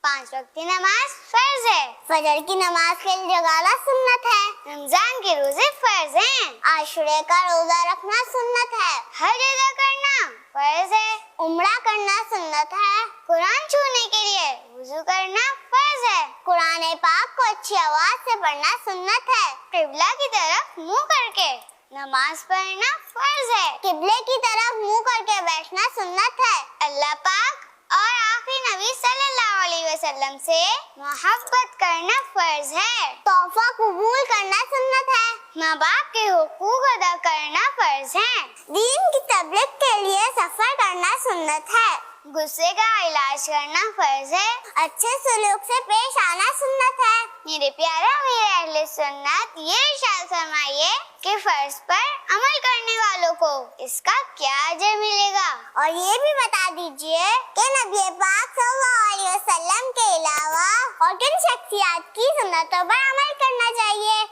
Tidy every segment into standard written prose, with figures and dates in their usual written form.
5 वक्त की नमाज फर्ज है। फजर की नमाज के लिए जगाना सुन्नत है। रमजान के रोजे फर्ज हैं। आशुरे का रोजा रखना सुन्नत है। हज अदा करना फर्ज है। उम्रा करना सुन्नत है। कुरान छूने के लिए वुजू करना फर्ज है। कुरान पाक को अच्छी आवाज से पढ़ना सुन्नत है। किबला की तरफ मुंह करके नमाज पढ़ना फर्ज है। किबले की तरफ मुंह करके बैठना सुन्नत है। अल्लाह पाक और आखिरी नबी सल्लल्लाहु अलैहि वसल्लम से मोहब्बत करना फर्ज है। तोहफा कबूल करना सुन्नत है। माँ बाप के हुकूक अदा करना फर्ज है। दीन की तबलीग के लिए सफर करना सुन्नत है। गुस्से का इलाज करना फर्ज है। अच्छे सलूक से पेश आना सुन्नत है। मेरे प्यारे अमीर अहले सुन्नत, ये इरशाद फरमाइए कि फर्ज पर अमल करने वालों को इसका क्या अजर मिलेगा। और ये भी बता दीजिए कि नबी पाक सल्लल्लाहु अलैहि वसल्लम के अलावा और किन शख्सियत की सुन्नतों पर अमल करना चाहिए।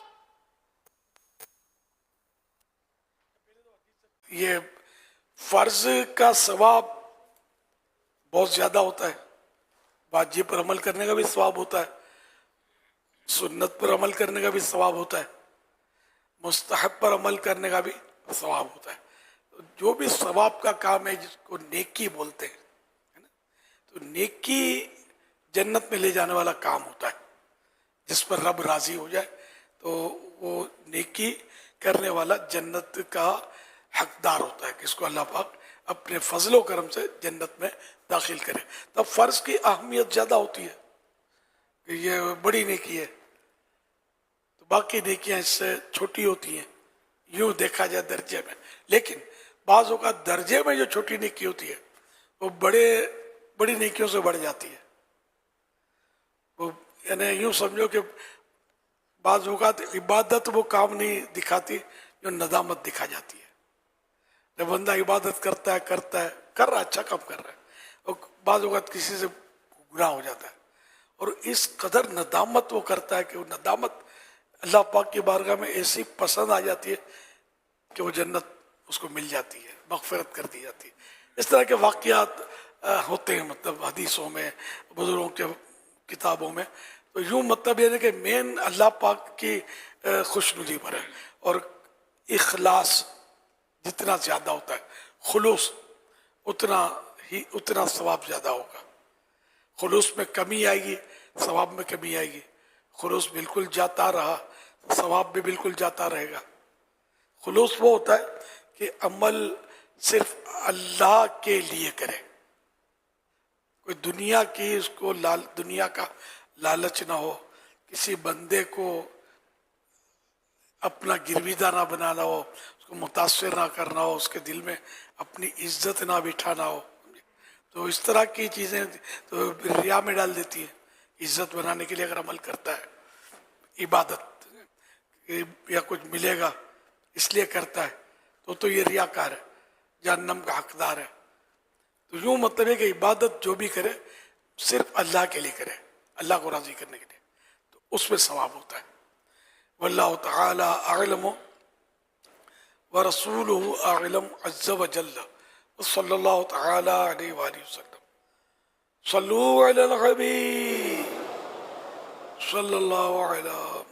ये फर्ज का सवाब बहुत ज्यादा होता है। वाजिब पर अमल करने का भी सवाब होता है, सुन्नत पर अमल करने का भी सवाब होता है, मुस्तहब पर अमल करने का भी सवाब होता है। तो जो भी सवाब का काम है जिसको नेकी बोलते हैं, है ना, तो नेकी जन्नत में ले जाने वाला काम होता है। जिस पर रब राजी हो जाए तो वो नेकी करने वाला जन्नत का हकदार होता है, किसको अल्लाह पाक अपने फजलो करम से जन्नत में दाखिल करे। तब फर्ज की अहमियत ज्यादा होती है कि ये बड़ी नेकी है, तो बाकी नेकियां इससे छोटी होती हैं यूं देखा जाए दर्जे में। लेकिन बाज़ों का दर्जे में जो छोटी नेकी होती है वो बड़ी नेकियों से बढ़ जाती है। वो यानी यूं समझो कि बाज़ों का इबादत वो काम नहीं दिखाती जो नदामत दिखा जाती है। जब बंदा इबादत करता है कर रहा अच्छा काम कर रहा है और बाज़ औक़ात किसी से गुनाह हो जाता है और इस कदर नदामत वो करता है कि वो नदामत अल्लाह पाक की बारगाह में ऐसी पसंद आ जाती है कि वो जन्नत उसको मिल जाती है, मग़फ़िरत कर दी जाती है। इस तरह के वाक़यात होते हैं, मतलब हदीसों में, बुज़ुर्गों के किताबों में। तो यूँ मतलब ये है कि मेन अल्लाह पाक की खुशनुदी पर है और इखलास जितना ज़्यादा होता है, खुलूस उतना सवाब ज़्यादा होगा। खुलूस में कमी आएगी, सवाब में कमी आएगी। खुलूस बिल्कुल जाता रहा, सवाब भी बिल्कुल जाता रहेगा। खुलूस वो होता है कि अमल सिर्फ अल्लाह के लिए करे, कोई दुनिया का लालच ना हो, किसी बंदे को अपना गिरविदा ना बनाना हो, उसको मुतासिर ना करना हो, उसके दिल में अपनी इज्जत ना बिठाना हो। तो इस तरह की चीज़ें तो रिया में डाल देती है। इज्जत बनाने के लिए अगर अमल करता है, इबादत या कुछ मिलेगा इसलिए करता है तो ये रियाकार है, जहन्नम का हकदार है। तो यूँ मतलब है कि इबादत जो भी करे सिर्फ अल्लाह के लिए करे, अल्लाह को राज़ी करने के लिए, तो उसमें सवाब होता है। वल्लाहु तआला अअलम व रसूलुहु अअलम अज़्ज़ व जल्ल सल्लल्लाहु तआला अलैहि वसल्लम। सल्लू अलल हबीब सल्लल्लाहु अलैहि